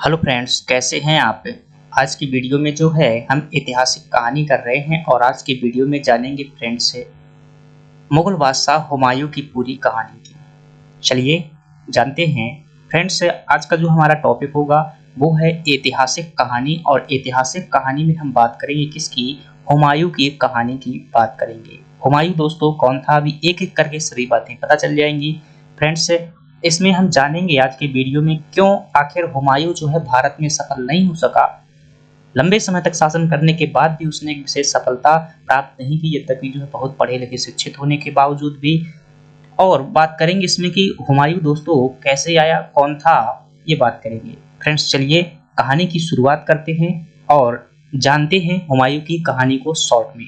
Hello friends, कैसे हैं आप। आज की वीडियो में जो है हम ऐतिहासिक कहानी कर रहे हैं और आज की वीडियो में जानेंगे फ्रेंड्स से मुगल बादशाह हुमायूं की पूरी कहानी की। चलिए जानते हैं फ्रेंड्स। आज का जो हमारा टॉपिक होगा वो है ऐतिहासिक कहानी और ऐतिहासिक कहानी में हम बात करेंगे किसकी, हुमायूं की कहानी की बात करेंगे। हुमायूं दोस्तों कौन था, अभी एक एक करके सभी बातें पता चल जाएंगी फ्रेंड्स। इसमें हम जानेंगे आज के वीडियो में क्यों आखिर हुमायूं जो है भारत में सफल नहीं हो सका। लंबे समय तक शासन करने के बाद भी उसने एक विशेष सफलता प्राप्त नहीं की, यद्यपि जो है बहुत पढ़े लिखे शिक्षित होने के बावजूद भी। और बात करेंगे इसमें कि हुमायूं दोस्तों कैसे आया, कौन था, ये बात करेंगे फ्रेंड्स। चलिए कहानी की शुरुआत करते हैं और जानते हैं हुमायूं की कहानी को शॉर्ट में।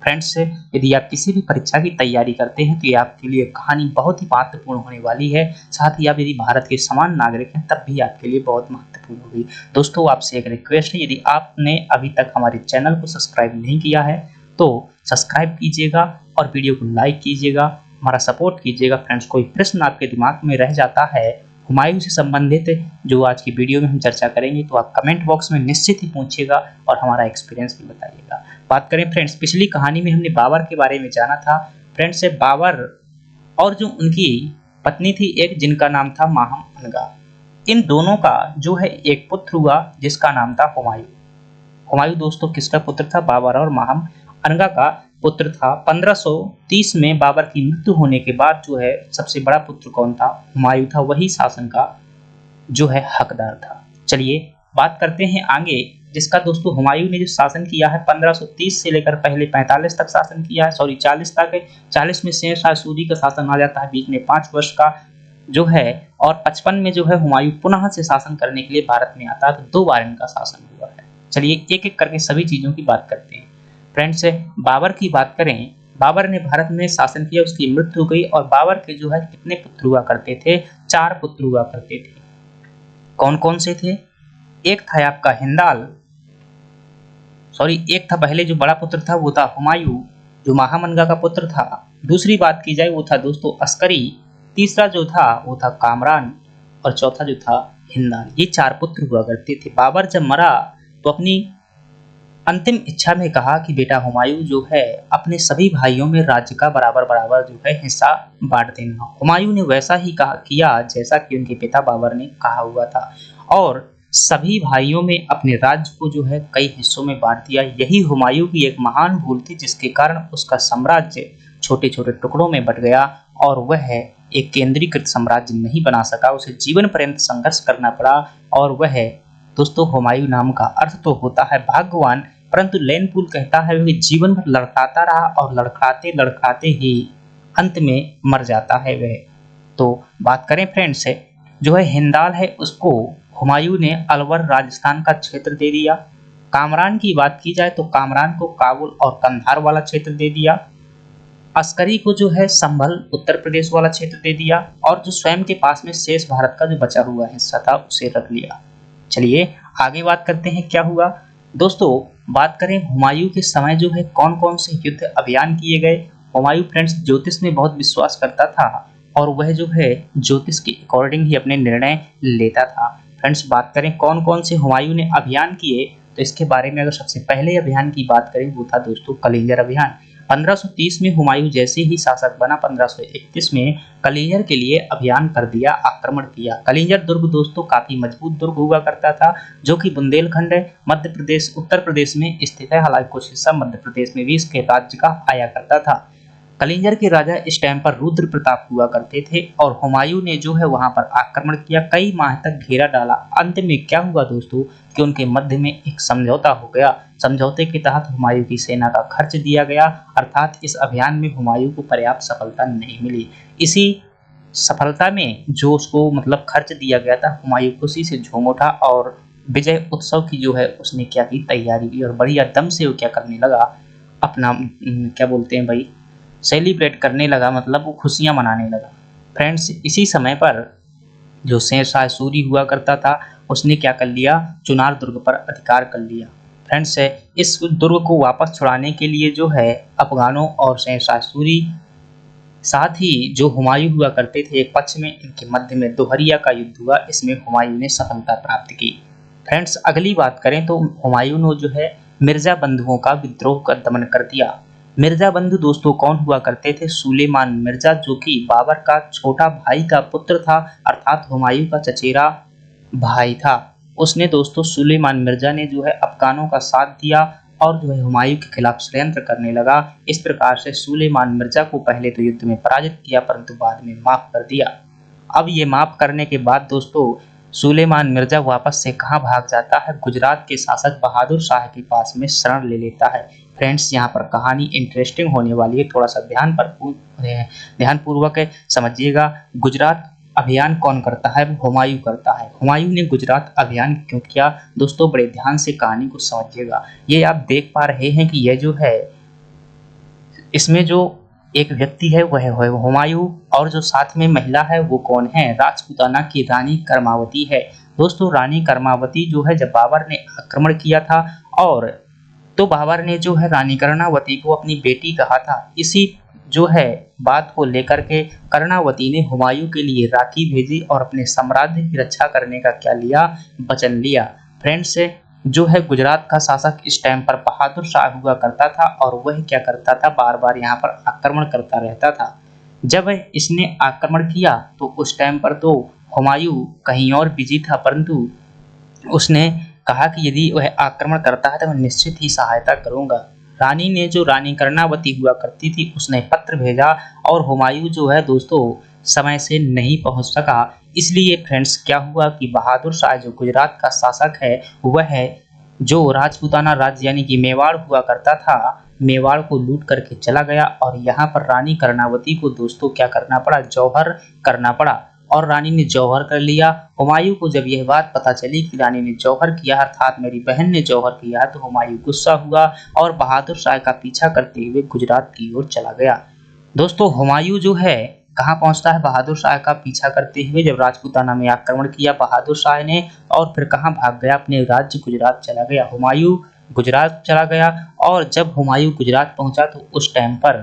फ्रेंड्स यदि आप किसी भी परीक्षा की तैयारी करते हैं तो ये आपके लिए कहानी बहुत ही महत्वपूर्ण होने वाली है। साथ ही आप यदि भारत के समान नागरिक हैं तब भी आपके लिए बहुत महत्वपूर्ण होगी। दोस्तों आपसे एक रिक्वेस्ट है, यदि आपने अभी तक हमारे चैनल को सब्सक्राइब नहीं किया है तो सब्सक्राइब कीजिएगा और वीडियो को लाइक कीजिएगा, हमारा सपोर्ट कीजिएगा। फ्रेंड्स कोई प्रश्न आपके दिमाग में रह जाता है हुमायूं से संबंधित जो आज की वीडियो में हम चर्चा करेंगे तो आप कमेंट बॉक्स में निश्चित ही पूछिएगा और हमारा एक्सपीरियंस भी बताइएगा। बात करें फ्रेंड्स, पिछली कहानी में हमने बाबर के बारे में जाना था फ्रेंड्स। बाबर और जो उनकी पत्नी थी एक, जिनका नाम था माहम अनगा, इन दोनों का जो है एक पुत्र हुआ जिसका नाम था हुमायूं। हुमायूं दोस्तों किसका पुत्र था, बाबर और माहम अनगा का पुत्र था। 1530 में बाबर की मृत्यु होने के बाद जो है सबसे बड़ा पुत्र कौन था, हुमायूं था, वही शासन का जो है हकदार था। चलिए बात करते हैं आगे, जिसका दोस्तों हुमायूं ने जो शासन किया है 1530 से लेकर पहले 45 तक शासन किया है, 40 तक है। 40 में शेरशाह सूरी का शासन आ जाता है, बीच में 5 वर्ष का जो है, और 55 में जो है हुमायूं पुनः से शासन करने के लिए भारत में आता है, तो 2 बार इनका शासन हुआ है। चलिए एक एक करके सभी चीजों की बात करते हैं फ्रेंड्स। बाबर की बात करें, बाबर ने भारत में शासन किया, उसकी मृत्यु हो गई और बाबर के जो है कितने पुत्र हुआ करते थे, 4 पुत्र हुआ करते थे। कौन कौन से थे, एक था आपका हिंदाल, एक था पहले जो बड़ा पुत्र था वो था हुमायूं जो महामनगा का पुत्र था। दूसरी बात की जाए वो था दोस्तों अस्करी, तीसरा जो था वो था कामरान और चौथा जो था हिंदाल। ये 4 पुत्र हुआ करते थे। बाबर जब मरा तो अपनी अंतिम इच्छा में कहा कि बेटा हुमायूं जो है अपने सभी भाइयों में राज्य का बराबर बराबर जो है हिस्सा बांट देना। हुमायूं ने वैसा ही किया जैसा कि उनके पिता बाबर ने कहा हुआ था और सभी भाइयों में अपने राज्य को जो है कई हिस्सों में बांट दिया। यही हुमायूं की एक महान भूल थी जिसके कारण उसका साम्राज्य छोटे छोटे टुकड़ों में बट गया और वह एक केंद्रीकृत साम्राज्य नहीं बना सका। उसे जीवन पर्यंत संघर्ष करना पड़ा और वह दोस्तों हुमायूं नाम का अर्थ तो होता है भाग्यवान, परंतु लेन पूल कहता है वह जीवन भर लड़खड़ाता रहा और लड़खड़ाते लड़खड़ाते ही अंत में मर जाता है वह। तो बात करें फ्रेंड्स, जो है हिंदाल है उसको हुमायूं ने अलवर राजस्थान का क्षेत्र दे दिया। कामरान की बात की जाए तो कामरान को काबुल और कंधार वाला क्षेत्र दे दिया। अस्करी को जो है संभल उत्तर प्रदेश वाला क्षेत्र दे दिया और जो स्वयं के पास में शेष भारत का जो बचा हुआ हिस्सा था उसे रख लिया। चलिए आगे बात करते हैं क्या हुआ दोस्तों। बात करें हुमायूं के समय जो है कौन कौन से युद्ध अभियान किए गए। हुमायूं फ्रेंड्स ज्योतिष में बहुत विश्वास करता था और वह जो है ज्योतिष के अकॉर्डिंग ही अपने निर्णय लेता था। फ्रेंड्स बात करें कौन कौन से हुमायूं ने अभियान किए तो इसके बारे में अगर सबसे पहले अभियान की बात करें वो था दोस्तों कलिंजर अभियान। 1530 में हुमायूं जैसे ही शासक बना 1531 में कलिंजर के लिए अभियान कर दिया, आक्रमण किया। कलिंजर दुर्ग दोस्तों काफी मजबूत दुर्ग हुआ करता था जो कि बुंदेलखंड मध्य प्रदेश उत्तर प्रदेश में स्थित है, हालांकि कुछ हिस्सा मध्य प्रदेश में भी इसके राज्य का आया करता था। कलिंजर के राजा इस टाइम पर रुद्र प्रताप हुआ करते थे और हुमायूं ने जो है वहां पर आक्रमण किया, कई माह तक घेरा डाला। अंत में क्या हुआ दोस्तों कि उनके मध्य में एक समझौता हो गया। समझौते के तहत हुमायूं की सेना का खर्च दिया गया, अर्थात इस अभियान में हुमायूं को पर्याप्त सफलता नहीं मिली। इसी सफलता में जो उसको मतलब खर्च दिया गया था, हुमायूं खुशी से झूम उठा और विजय उत्सव की जो है उसने क्या की तैयारी की और बढ़िया दम से वो क्या करने लगा, अपना क्या बोलते हैं भाई, सेलिब्रेट करने लगा, मतलब वो खुशियां मनाने लगा। फ्रेंड्स इसी समय पर जो शेरशाह सूरी हुआ करता था उसने क्या कर लिया, चुनार दुर्ग पर अधिकार कर लिया। फ्रेंड्स इस दुर्ग को वापस छुड़ाने के लिए जो है अफगानों और शेरशाह सूरी साथ ही जो हुमायूं हुआ करते थे एक पक्ष में, इनके मध्य में दोहरिया का युद्ध हुआ। इसमें हुमायूं ने सफलता प्राप्त की। फ्रेंड्स अगली बात करें तो हुमायूं ने जो है मिर्जा बंधुओं का विद्रोह का दमन कर दिया। मिर्जा बंधु दोस्तों कौन हुआ करते थे? सुलेमान मिर्जा, जो कि बाबर का छोटा भाई का पुत्र था, अर्थात हुमायूं का चचेरा भाई था। उसने दोस्तों सुलेमान मिर्जा ने जो है अफगानों का साथ दिया और जो है हुमायूं के खिलाफ षड्यंत्र करने लगा। इस प्रकार से सुलेमान मिर्जा को पहले तो युद्ध में पराजित किया, परंतु बाद में माफ कर दिया। अब ये माफ करने के बाद दोस्तों सुलेमान मिर्जा वापस से कहाँ भाग जाता है? गुजरात के शासक बहादुर शाह के पास में शरण ले लेता है। फ्रेंड्स यहाँ पर कहानी इंटरेस्टिंग होने वाली है, थोड़ा सा ध्यानपूर्वक समझिएगा। गुजरात अभियान कौन करता है? हुमायूं करता है। हुमायूं ने गुजरात अभियान क्यों किया? दोस्तों बड़े ध्यान से कहानी को समझिएगा। ये आप देख पा रहे हैं कि यह जो है इसमें जो एक व्यक्ति है वह है हुमायूं, और जो साथ में महिला है वो कौन है? राजपूताना की रानी कर्मावती है। दोस्तों रानी कर्मावती जो है जब बाबर ने आक्रमण किया था, और तो बाबर ने जो है रानी कर्णावती को अपनी बेटी कहा था। इसी जो है बात को लेकर के कर्णावती ने हुमायूं के लिए राखी भेजी और अपने साम्राज्य की रक्षा करने का क्या लिया? वचन लिया। फ्रेंड्स जो है गुजरात का शासक इस टाइम पर बहादुर शाह हुआ करता था, और वह क्या करता था? बार बार यहाँ पर आक्रमण करता रहता था। जब इसने आक्रमण किया तो उस टाइम पर तो हुमायूं कहीं और बिजी था, परंतु उसने कहा कि यदि वह आक्रमण करता है तो मैं निश्चित ही सहायता करूंगा। रानी ने जो रानी कर्णावती हुआ करती थी उसने पत्र भेजा, और हुमायूं जो है दोस्तों समय से नहीं पहुंच सका। इसलिए फ्रेंड्स क्या हुआ कि बहादुर शाह जो गुजरात का शासक है वह जो राजपूताना राज्य यानी कि मेवाड़ हुआ करता था, मेवाड़ को लूट करके चला गया, और यहाँ पर रानी कर्णावती को दोस्तों क्या करना पड़ा? जौहर करना पड़ा, और रानी ने जौहर कर लिया। हुमायूं को जब यह बात पता चली कि रानी ने जौहर किया, अर्थात मेरी बहन ने जौहर किया, तो हुमायूं गुस्सा हुआ और बहादुर शाह का पीछा करते हुए गुजरात की ओर चला गया। दोस्तों हुमायूं जो है कहाँ पहुंचता है? बहादुर शाह का पीछा करते हुए जब राजपूताना में आक्रमण किया बहादुर शाह ने, और फिर कहाँ भाग गया? अपने राज्य गुजरात चला गया। हुमायूं गुजरात चला गया, और जब हुमायूं गुजरात पहुंचा तो उस टाइम पर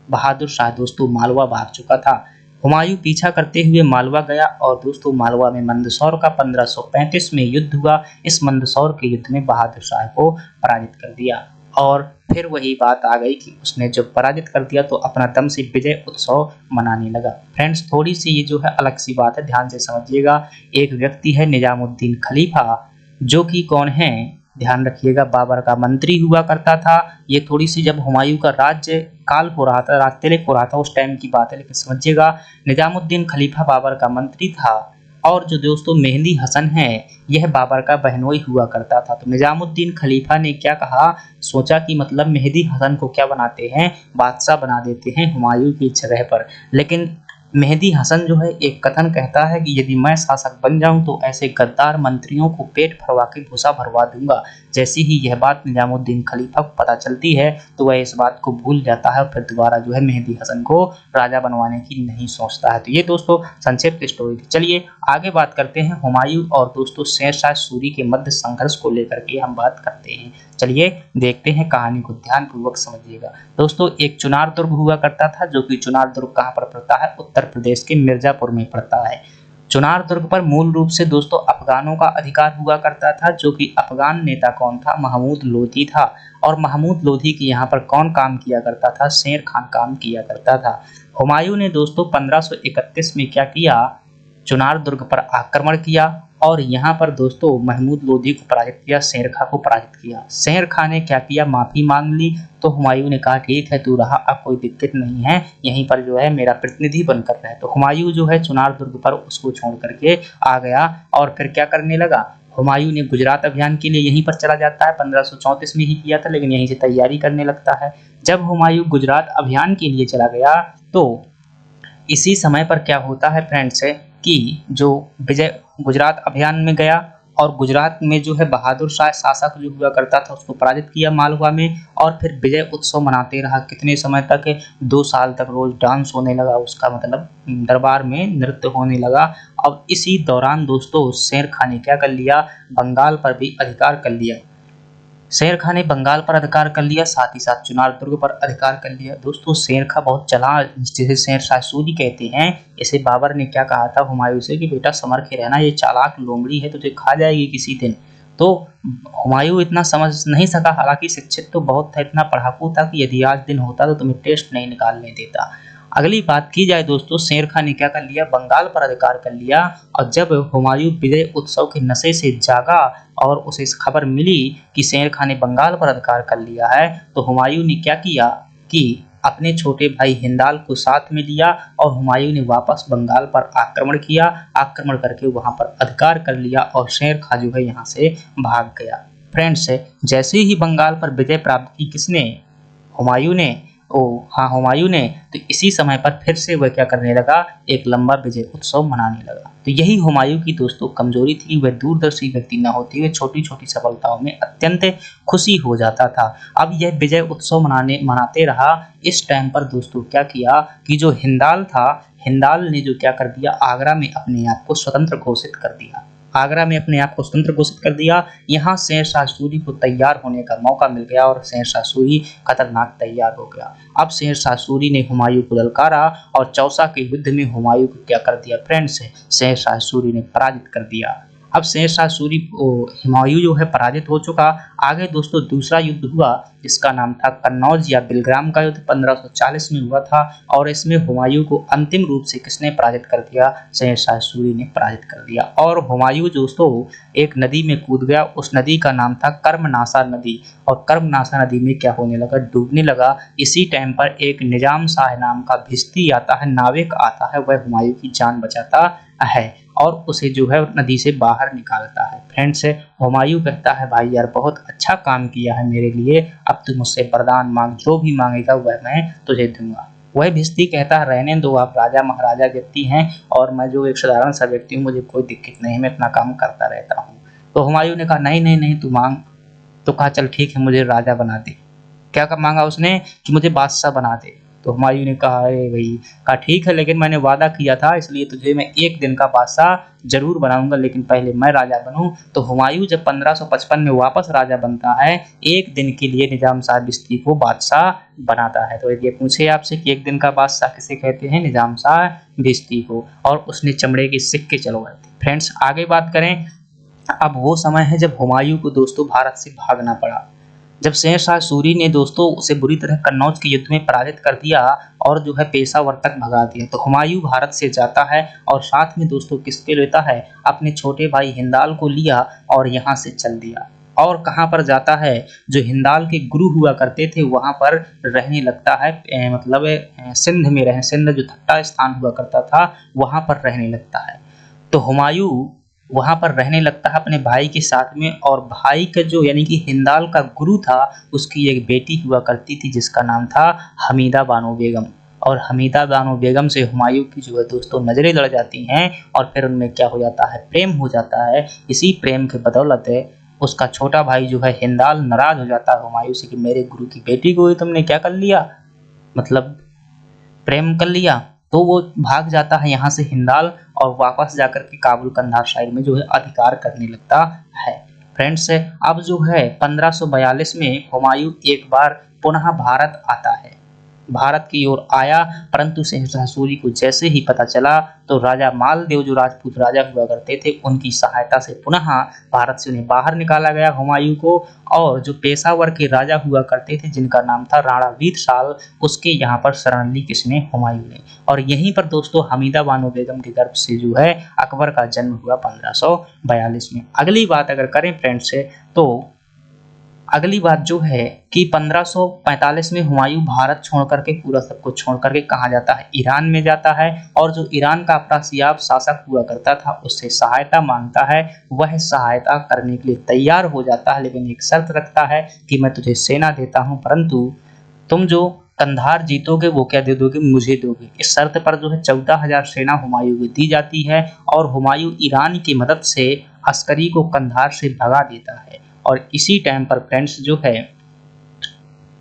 बहादुर शाह दोस्तों मालवा भाग चुका था। हुमायूं पीछा करते हुए मालवा गया, और दोस्तों मालवा में मंदसौर का 1535 में युद्ध हुआ। इस मंदसौर के युद्ध में बहादुर शाह को पराजित कर दिया, और फिर वही बात आ गई कि उसने जब पराजित कर दिया तो अपना दम से विजय उत्सव मनाने लगा। फ्रेंड्स थोड़ी सी ये जो है अलग सी बात है, ध्यान से समझिएगा। एक व्यक्ति है निजामुद्दीन खलीफा, जो कि कौन है? ध्यान रखिएगा, बाबर का मंत्री हुआ करता था। ये थोड़ी सी जब हुमायूं का राज्य काल हो रहा था, राजतिलक हो रहा था, उस टाइम की बात है, लेकिन समझिएगा निजामुद्दीन खलीफा बाबर का मंत्री था, और जो दोस्तों मेहंदी हसन है यह बाबर का बहनोई हुआ करता था। तो निजामुद्दीन खलीफा ने क्या कहा? सोचा कि मतलब मेहंदी हसन को क्या बनाते हैं? बादशाह बना देते हैं हुमायूं की जगह पर। लेकिन मेहंदी हसन जो है एक कथन कहता है कि यदि मैं शासक बन जाऊं तो ऐसे गद्दार मंत्रियों को पेट भरवा के भूसा भरवा दूंगा। जैसी ही यह बात निजामुद्दीन खलीफा को पता चलती है तो वह इस बात को भूल जाता है, और फिर दोबारा जो है मेहंदी हसन को राजा बनवाने की नहीं सोचता है। तो ये दोस्तों संक्षिप्त स्टोरी थी। चलिए आगे बात करते हैं हुमायूं और दोस्तों शेरशाह सूरी के मध्य संघर्ष को लेकर के हम बात करते हैं। चलिए देखते हैं, कहानी को ध्यानपूर्वक समझिएगा। दोस्तों एक चुनार दुर्ग हुआ करता था, जो कि चुनार दुर्ग कहाँ पर पड़ता है? उत्तर प्रदेश के मिर्जापुर में पड़ता है। चुनार दुर्ग पर मूल रूप से दोस्तों अफगानों का अधिकार हुआ करता था, जो कि अफगान नेता कौन था? महमूद लोधी था। और महमूद लोधी की यहाँ पर कौन काम किया करता था? शेर खान काम किया करता था। हुमायूं ने दोस्तों 1531 में क्या किया? चुनार दुर्ग पर आक्रमण किया, और यहाँ पर दोस्तों महमूद लोधी को पराजित किया, शेर खां को पराजित किया। शेर खां ने क्या किया? माफी मांग ली। तो हुमायूं ने कहा ठीक है तू रहा, अब कोई दिक्कत नहीं है, यहीं पर जो है मेरा प्रतिनिधि बनकर रहे। तो हुमायूं जो है चुनार दुर्ग पर उसको छोड़ करके आ गया, और फिर क्या करने लगा? हुमायूं ने गुजरात अभियान के लिए यहीं पर चला जाता है, 1534 में ही किया था, लेकिन यहीं से तैयारी करने लगता है। जब हुमायूं गुजरात अभियान के लिए चला गया तो इसी समय पर क्या होता है फ्रेंड्स कि जो विजय गुजरात अभियान में गया, और गुजरात में जो है बहादुर शाह शासक जो हुआ करता था उसको पराजित किया मालवा में, और फिर विजय उत्सव मनाते रहा। कितने समय तक? 2 साल तक रोज डांस होने लगा, उसका मतलब दरबार में नृत्य होने लगा। अब इसी दौरान दोस्तों शेर खां ने क्या कर लिया? बंगाल पर भी अधिकार कर लिया। शेर खां ने बंगाल पर अधिकार कर लिया, साथ ही साथ चुनार दुर्ग पर अधिकार कर लिया। दोस्तों शेर खां बहुत चालाक, जिसे शेरशाह सूरी कहते हैं, इसे बाबर ने क्या कहा था हुमायूं से कि बेटा संभल के रहना, ये चालाक लोमड़ी है, तुझे खा जाएगी किसी दिन। तो हुमायूं इतना समझ नहीं सका, हालांकि शिक्षित तो बहुत था, इतना पढ़ाकू था कि यदि आज दिन होता तो तुम्हें टेस्ट नहीं निकालने देता। अगली बात की जाए दोस्तों, शेर खां ने क्या कर लिया, बंगाल पर अधिकार कर लिया। और जब हुमायूं विजय उत्सव के नशे से जागा और उसे इस खबर मिली कि शेर खां ने बंगाल पर अधिकार कर लिया है, तो हुमायूं ने क्या किया कि अपने छोटे भाई हिंदाल को साथ में लिया और हुमायूं ने वापस बंगाल पर आक्रमण किया। आक्रमण करके वहां पर अधिकार कर लिया और शेर खां जो है यहाँ से भाग गया। फ्रेंड्स, जैसे ही बंगाल पर विजय प्राप्त की किसने, हुमायूं ने, ओ हाँ हुमायूं ने, तो इसी समय पर फिर से वह क्या करने लगा, एक लंबा विजय उत्सव मनाने लगा। तो यही हुमायूं की दोस्तों कमजोरी थी, वह दूरदर्शी व्यक्ति न होते हुए छोटी छोटी सफलताओं में अत्यंत खुशी हो जाता था। अब यह विजय उत्सव मनाते रहा। इस टाइम पर दोस्तों क्या किया कि जो हिंदाल था, हिंदाल ने जो क्या कर दिया, आगरा में अपने आप को स्वतंत्र घोषित कर दिया। आगरा में अपने आप को स्वतंत्र घोषित कर दिया। यहाँ शेरशाह सूरी को तैयार होने का मौका मिल गया और शेरशाह सूरी खतरनाक तैयार हो गया। अब शेरशाह सूरी ने हुमायूं को ललकारा और चौसा के युद्ध में हुमायूं को क्या कर दिया फ्रेंड्स, शेरशाह सूरी ने पराजित कर दिया। अब शेरशाह सूरी हुमायूं जो है पराजित हो चुका। आगे दोस्तों दूसरा युद्ध हुआ जिसका नाम था कन्नौज या बिलग्राम का युद्ध, 1540 में हुआ था। और इसमें हुमायूं को अंतिम रूप से किसने पराजित कर दिया, शेरशाह सूरी ने पराजित कर दिया। और हुमायूं दोस्तों एक नदी में कूद गया, उस नदी का नाम था कर्मनाशा नदी। और कर्मनाशा नदी में क्या होने लगा, डूबने लगा। इसी टाइम पर एक निजाम शाह नाम का भिश्ती आता है, नाविक आता है, वह हुमायूं की जान बचाता है और उसे जो है नदी से बाहर निकालता है। फ्रेंड्स, हुमायूं कहता है भाई यार बहुत अच्छा काम किया है मेरे लिए, अब तू मुझसे वरदान मांग, जो भी मांगेगा वह मैं तुझे दूंगा। वह भिश्ती कहता है रहने दो, आप राजा महाराजा व्यक्ति हैं और मैं जो एक साधारण सा व्यक्ति हूँ, मुझे कोई दिक्कत नहीं, मैं अपना काम करता रहता हूँ। तो हुमायूं ने कहा नहीं नहीं नहीं तू मांग। तो कहा चल ठीक है मुझे राजा बना दे। क्या मांगा उसने कि मुझे बादशाह बना दे। तो हुमायूं ने कहा अरे भाई, कहा ठीक है लेकिन मैंने वादा किया था, इसलिए तुझे मैं एक दिन का बादशाह जरूर बनाऊंगा, लेकिन पहले मैं राजा बनूं। तो हुमायूं जब 1555 में वापस राजा बनता है, एक दिन के लिए निजाम शाह भिश्ती को बादशाह बनाता है। तो ये पूछे आपसे कि एक दिन का बादशाह किसे कहते हैं, निजाम शाह भिश्ती को। और उसने चमड़े के सिक्के चलवाए थे। फ्रेंड्स आगे बात करें, अब वो समय है जब हुमायूं को दोस्तों भारत से भागना पड़ा। जब शेरशाह सूरी ने दोस्तों उसे बुरी तरह कन्नौज के युद्ध में पराजित कर दिया और जो है पेशावर तक भगा दिया, तो हुमायूं भारत से जाता है और साथ में दोस्तों किसके लेता है, अपने छोटे भाई हिंदाल को लिया और यहाँ से चल दिया। और कहाँ पर जाता है, जो हिंदाल के गुरु हुआ करते थे वहां पर रहने लगता है, मतलब सिंध में रहे, सिंध जो ठट्टा स्थान हुआ करता था वहां पर रहने लगता है। तो हुमायूं वहां पर रहने लगता है अपने भाई के साथ में। और भाई का जो यानी कि हिंदाल का गुरु था, उसकी एक बेटी हुआ करती थी जिसका नाम था हमीदा बानो बेगम। और हमीदा बानो बेगम से हुमायूं की जो है दोस्तों नजरें लड़ जाती हैं और फिर उनमें क्या हो जाता है, प्रेम हो जाता है। इसी प्रेम के बदौलत उसका छोटा भाई जो है हिंदाल नाराज हो जाता है हुमायूं से कि मेरे गुरु की बेटी को ही तुमने क्या कर लिया, मतलब प्रेम कर लिया। तो वो भाग जाता है यहाँ से हिंदाल और वापस जाकर के काबुल कंधार साइड में जो है अधिकार करने लगता है। फ्रेंड्स अब जो है 1542 में हुमायूं एक बार पुनः भारत आता है, भारत की ओर आया, परंतु शेरशाह सूरी को जैसे ही पता चला तो राजा मालदेव जो राजपूत राजा हुआ करते थे उनकी सहायता से पुनः भारत से उन्हें बाहर निकाला गया हुमायूं को। और जो पेशावर के राजा हुआ करते थे जिनका नाम था राणा वीरसाल, उसके यहाँ पर शरण ली किसने, हुमायूं ने। और यहीं पर दोस्तों हमीदा बानो बेगम के गर्भ से जो है अकबर का जन्म हुआ 1542 में। अगली बात अगर करें फ्रेंड्स तो अगली बात जो है कि 1545 में हुमायूं भारत छोड़ करके, पूरा सब कुछ छोड़ करके कहाँ जाता है, ईरान में जाता है। और जो ईरान का अपरासियाब शासक हुआ करता था उससे सहायता मांगता है, वह सहायता करने के लिए तैयार हो जाता है, लेकिन एक शर्त रखता है कि मैं तुझे सेना देता हूँ, परंतु तुम जो कंधार जीतोगे वो क्या दे दोगे, मुझे दोगे। इस शर्त पर जो है 14,000 सेना हुमायूं को दी जाती है और हुमायूं ईरान की मदद से अस्करी को कंधार से भगा देता है। और इसी टाइम पर फ्रेंड्स जो है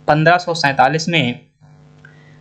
1547 में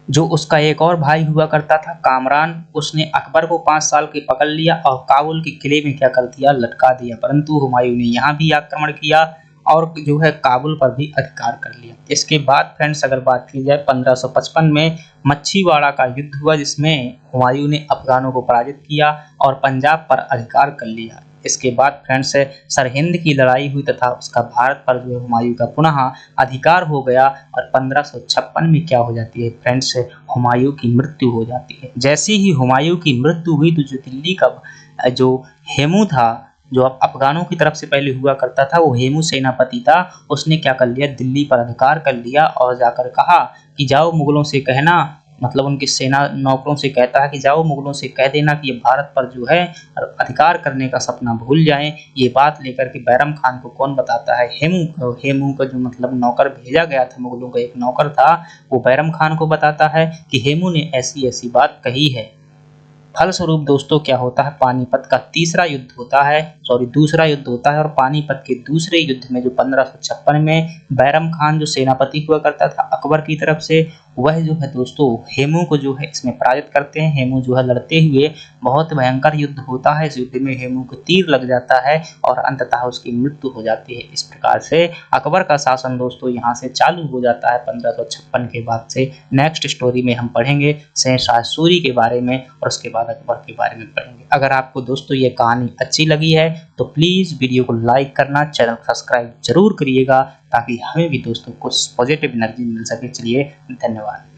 जो उसका एक और भाई हुआ करता था कामरान, उसने अकबर को 5 साल के पकड़ लिया और काबुल के किले में क्या कर दिया, लटका दिया। परंतु हुमायूं ने यहाँ भी आक्रमण किया और जो है काबुल पर भी अधिकार कर लिया। इसके बाद फ्रेंड्स अगर बात की जाए 1555 में मच्छीवाड़ा का युद्ध हुआ, जिसमें हुमायूं ने अफगानों को पराजित किया और पंजाब पर अधिकार कर लिया। इसके बाद फ्रेंड्स सरहिंद की लड़ाई हुई तथा उसका भारत पर जो है हुमायूं का पुनः अधिकार हो गया और 1556 में क्या हो जाती है फ्रेंड्स, हुमायूं की मृत्यु हो जाती है। जैसे ही हुमायूं की मृत्यु हुई तो जो दिल्ली का जो हेमू था, जो अफगानों की तरफ से पहले हुआ करता था, वो हेमू सेनापति था, उसने क्या कर लिया, दिल्ली पर अधिकार कर लिया और जाकर कहा कि जाओ मुगलों से कहना, मतलब उनकी सेना नौकरों से कहता है कि जाओ मुगलों से कह देना कि ये भारत पर जो है अधिकार करने का सपना भूल जाएं। ये बात लेकर के बैरम खान को कौन बताता है, हेमू का जो मतलब नौकर भेजा गया था, मुगलों का एक नौकर था, वो बैरम खान को बताता है कि हेमू ने ऐसी ऐसी बात कही है। फलस्वरूप दोस्तों क्या होता है, पानीपत का दूसरा युद्ध होता है और पानीपत के दूसरे युद्ध में जो 1556 में बैरम खान जो सेनापति हुआ करता था अकबर की तरफ से, वह जो है दोस्तों हेमू को जो है इसमें पराजित करते हैं। हेमू जो है लड़ते हुए, बहुत भयंकर युद्ध होता है, इस युद्ध में हेमू को तीर लग जाता है और अंततः उसकी मृत्यु हो जाती है। इस प्रकार से अकबर का शासन दोस्तों यहाँ से चालू हो जाता है 1556 के बाद से। नेक्स्ट स्टोरी में हम पढ़ेंगे शहंशाह सूरी के बारे में और उसके बाद अकबर के बारे में पढ़ेंगे। अगर आपको दोस्तों ये कहानी अच्छी लगी है तो प्लीज़ वीडियो को लाइक करना, चैनल सब्सक्राइब जरूर करिएगा ताकि हमें भी दोस्तों कुछ पॉजिटिव एनर्जी मिल सके। चलिए धन्यवाद।